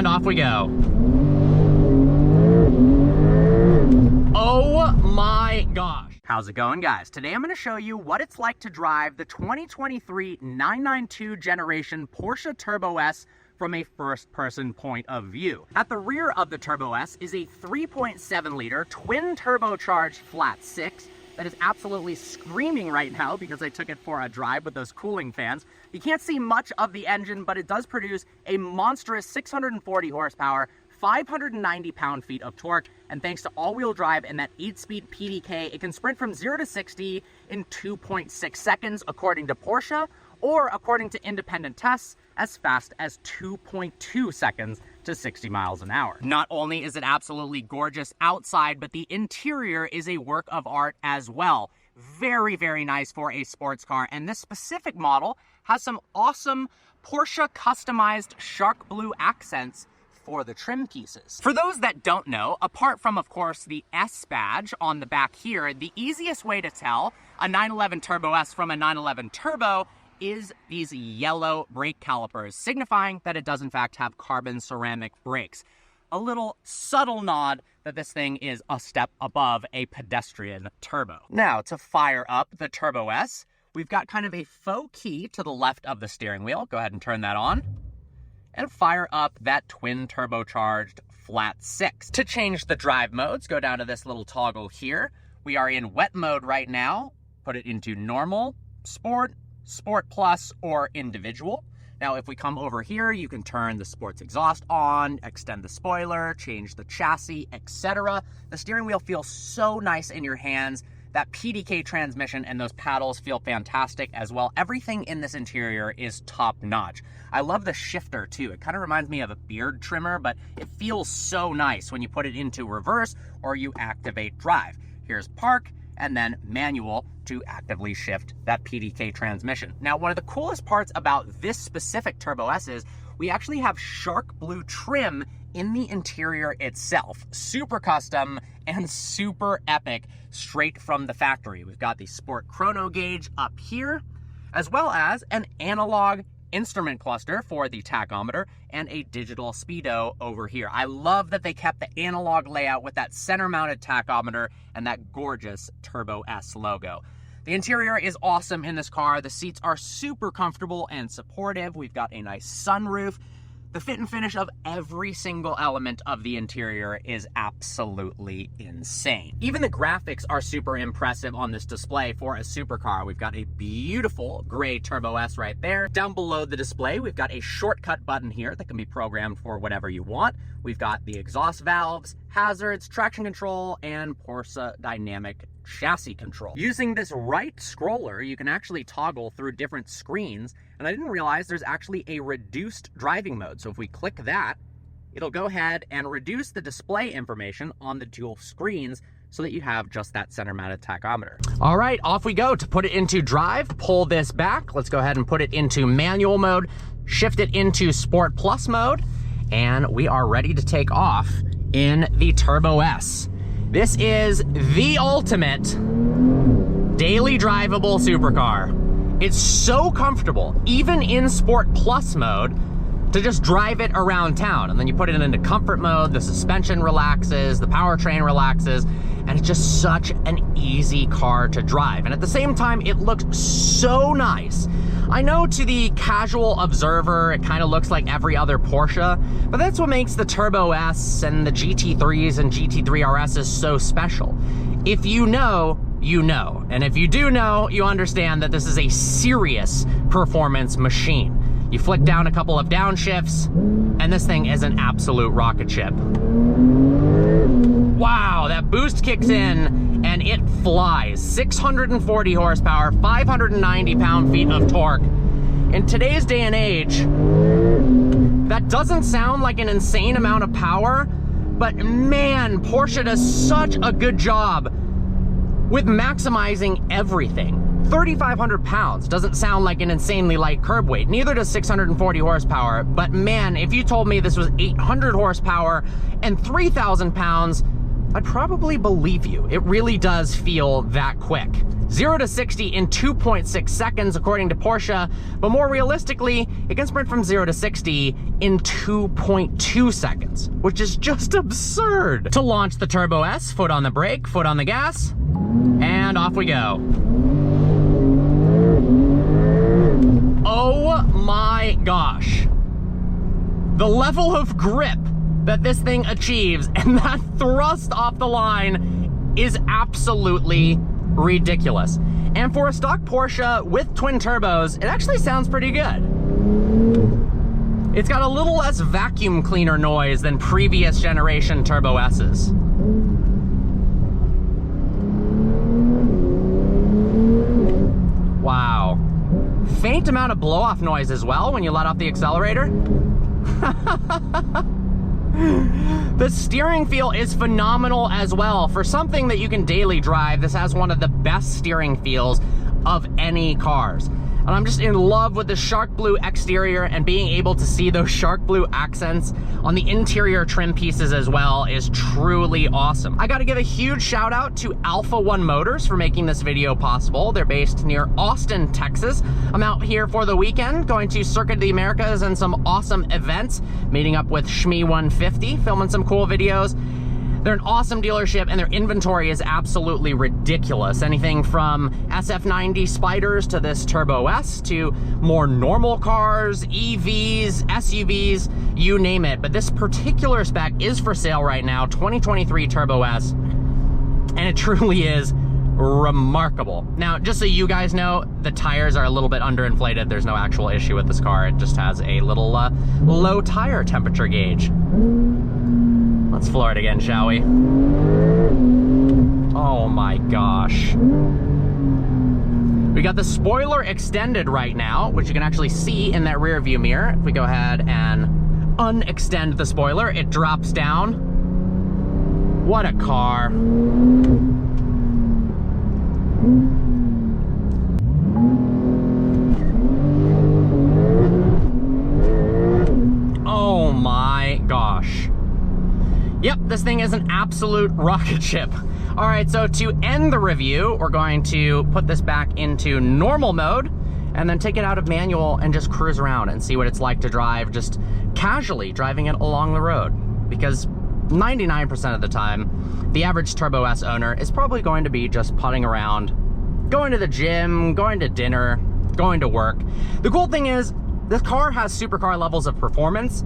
and off we go. Oh my gosh. How's it going, guys? Today I'm going to show you what it's like to drive the 2023 992 generation Porsche Turbo S from a first-person point of view. At the rear of the Turbo S is a 3.7-liter twin-turbocharged flat six that is absolutely screaming right now because I took it for a drive with those cooling fans. You can't see much of the engine, but it does produce a monstrous 640 horsepower, 590 pound-feet of torque, and thanks to all-wheel drive and that 8-speed PDK, it can sprint from 0 to 60 in 2.6 seconds, according to Porsche, or according to independent tests, as fast as 2.2 seconds to 60 miles an hour. Not only is it absolutely gorgeous outside, but the interior is a work of art as well. Very, very nice for a sports car, and this specific model has some awesome Porsche customized shark blue accents for the trim pieces. For those that don't know, apart from, of course, the S badge on the back here, the easiest way to tell a 911 Turbo S from a 911 Turbo is these yellow brake calipers, signifying that it does in fact have carbon ceramic brakes. A little subtle nod that this thing is a step above a pedestrian turbo. Now, to fire up the Turbo S, we've got kind of a faux key to the left of the steering wheel. Go ahead and turn that on. And fire up that twin turbocharged flat six. To change the drive modes, go down to this little toggle here. We are in wet mode right now. Put it into normal, sport, Sport Plus, or individual. Now, if we come over here, you can turn the sports exhaust on, extend the spoiler, change the chassis, etc. The steering wheel feels so nice in your hands. That PDK transmission and those paddles feel fantastic as well. Everything in this interior is top notch. I love the shifter too. It kind of reminds me of a beard trimmer, but it feels so nice when you put it into reverse or you activate drive. Here's park, and then manual to actively shift that PDK transmission. Now, one of the coolest parts about this specific Turbo S is we actually have shark blue trim in the interior itself. Super custom and super epic straight from the factory. We've got the sport chrono gauge up here, as well as an analog instrument cluster for the tachometer and a digital speedo over here. I love that they kept the analog layout with that center mounted tachometer and that gorgeous Turbo S logo. The interior is awesome in this car. The seats are super comfortable and supportive. We've got a nice sunroof. The fit and finish of every single element of the interior is absolutely insane. Even the graphics are super impressive on this display for a supercar. We've got a beautiful gray Turbo S right there. Down below the display, we've got a shortcut button here that can be programmed for whatever you want. We've got the exhaust valves, hazards, traction control, and Porsche dynamic chassis control. Using this right scroller, you can actually toggle through different screens, and I didn't realize there's actually a reduced driving mode. So if we click that, it'll go ahead and reduce the display information on the dual screens so that you have just that center mounted tachometer. All right, off we go. To put it into drive, pull this back. Let's go ahead and put it into manual mode, shift it into Sport Plus mode, and we are ready to take off in the Turbo S. This is the ultimate daily drivable supercar. It's so comfortable, even in Sport Plus mode, to just drive it around town. And then you put it into comfort mode, the suspension relaxes, the powertrain relaxes, and it's just such an easy car to drive. And at the same time, it looks so nice. I know to the casual observer, it kind of looks like every other Porsche, but that's what makes the Turbo S and the GT3s and GT3 RSs so special. If you know, you know. And if you do know, you understand that this is a serious performance machine. You flick down a couple of downshifts, and this thing is an absolute rocket ship. Wow, that boost kicks in, and it flies. 640 horsepower, 590 pound-feet of torque. In today's day and age, that doesn't sound like an insane amount of power, but man, Porsche does such a good job with maximizing everything. 3,500 pounds doesn't sound like an insanely light curb weight. Neither does 640 horsepower. But man, if you told me this was 800 horsepower and 3,000 pounds, I'd probably believe you. It really does feel that quick. 0 to 60 in 2.6 seconds, according to Porsche, but more realistically, it can sprint from 0 to 60 in 2.2 seconds, which is just absurd. To launch the Turbo S, foot on the brake, foot on the gas, and off we go. Oh my gosh. The level of grip that this thing achieves and that thrust off the line is absolutely ridiculous. And for a stock Porsche with twin turbos, it actually sounds pretty good. It's got a little less vacuum cleaner noise than previous generation Turbo S's. Wow. Faint amount of blow-off noise as well when you let off the accelerator. The steering feel is phenomenal as well. For something that you can daily drive, this has one of the best steering feels of any cars. And I'm just in love with the shark blue exterior, and being able to see those shark blue accents on the interior trim pieces as well is truly awesome. I gotta give a huge shout out to Alpha One Motors for making this video possible. They're based near Austin, Texas. I'm out here for the weekend, going to Circuit of the Americas and some awesome events, meeting up with Shmee 150, filming some cool videos. They're an awesome dealership, and their inventory is absolutely ridiculous. Anything from SF90 Spiders to this Turbo S to more normal cars, EVs, SUVs, you name it. But this particular spec is for sale right now, 2023 Turbo S, and it truly is remarkable. Now, just so you guys know, the tires are a little bit underinflated. There's no actual issue with this car. It just has a little low tire temperature gauge. Let's floor it again, shall we? Oh my gosh. We got the spoiler extended right now, which you can actually see in that rear view mirror. If we go ahead and unextend the spoiler, it drops down. What a car. Oh my gosh. Yep, this thing is an absolute rocket ship. All right, so to end the review, we're going to put this back into normal mode and then take it out of manual and just cruise around and see what it's like to drive just casually driving it along the road. Because 99% of the time, the average Turbo S owner is probably going to be just putting around, going to the gym, going to dinner, going to work. The cool thing is, this car has supercar levels of performance,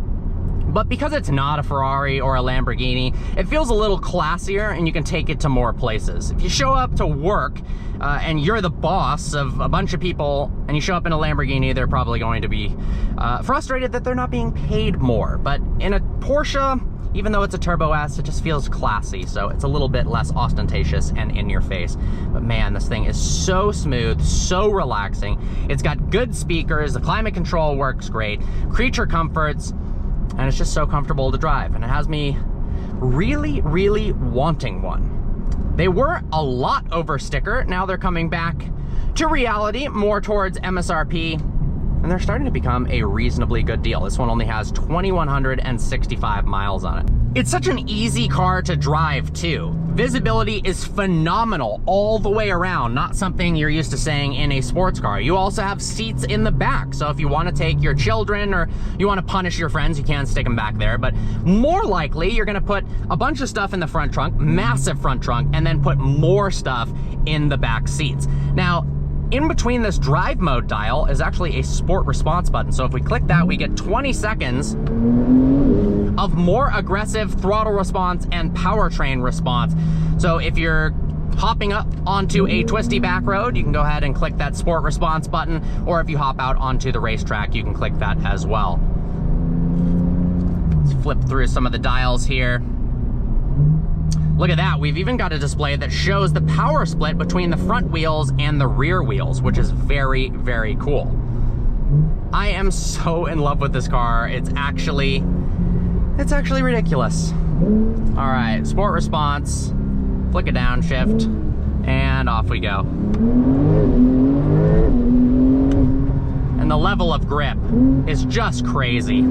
but because it's not a Ferrari or a Lamborghini, it feels a little classier, and you can take it to more places. If you show up to work and you're the boss of a bunch of people and you show up in a Lamborghini, they're probably going to be frustrated that they're not being paid more. But in a Porsche, even though it's a Turbo S, it just feels classy, so it's a little bit less ostentatious and in your face. But man, this thing is so smooth, so relaxing. It's got good speakers, the climate control works great, creature comforts, and it's just so comfortable to drive, and it has me really, really wanting one. They were a lot over sticker. Now they're coming back to reality, more towards MSRP, and they're starting to become a reasonably good deal. This one only has 2,165 miles on it. It's such an easy car to drive too. Visibility is phenomenal all the way around, not something you're used to saying in a sports car. You also have seats in the back, so if you want to take your children or you want to punish your friends, you can stick them back there. But more likely, you're going to put a bunch of stuff in the front trunk, massive front trunk, and then put more stuff in the back seats. Now, in between this drive mode dial is actually a sport response button. So if we click that, we get 20 seconds of more aggressive throttle response and powertrain response. So if you're hopping up onto a twisty back road, you can go ahead and click that sport response button, or if you hop out onto the racetrack, you can click that as well. Let's flip through some of the dials here. Look at that, we've even got a display that shows the power split between the front wheels and the rear wheels, which is very, very cool. I am so in love with this car. It's actually ridiculous. All right, sport response, flick a downshift, and off we go. And the level of grip is just crazy.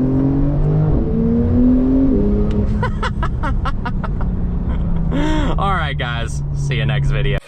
see you next video.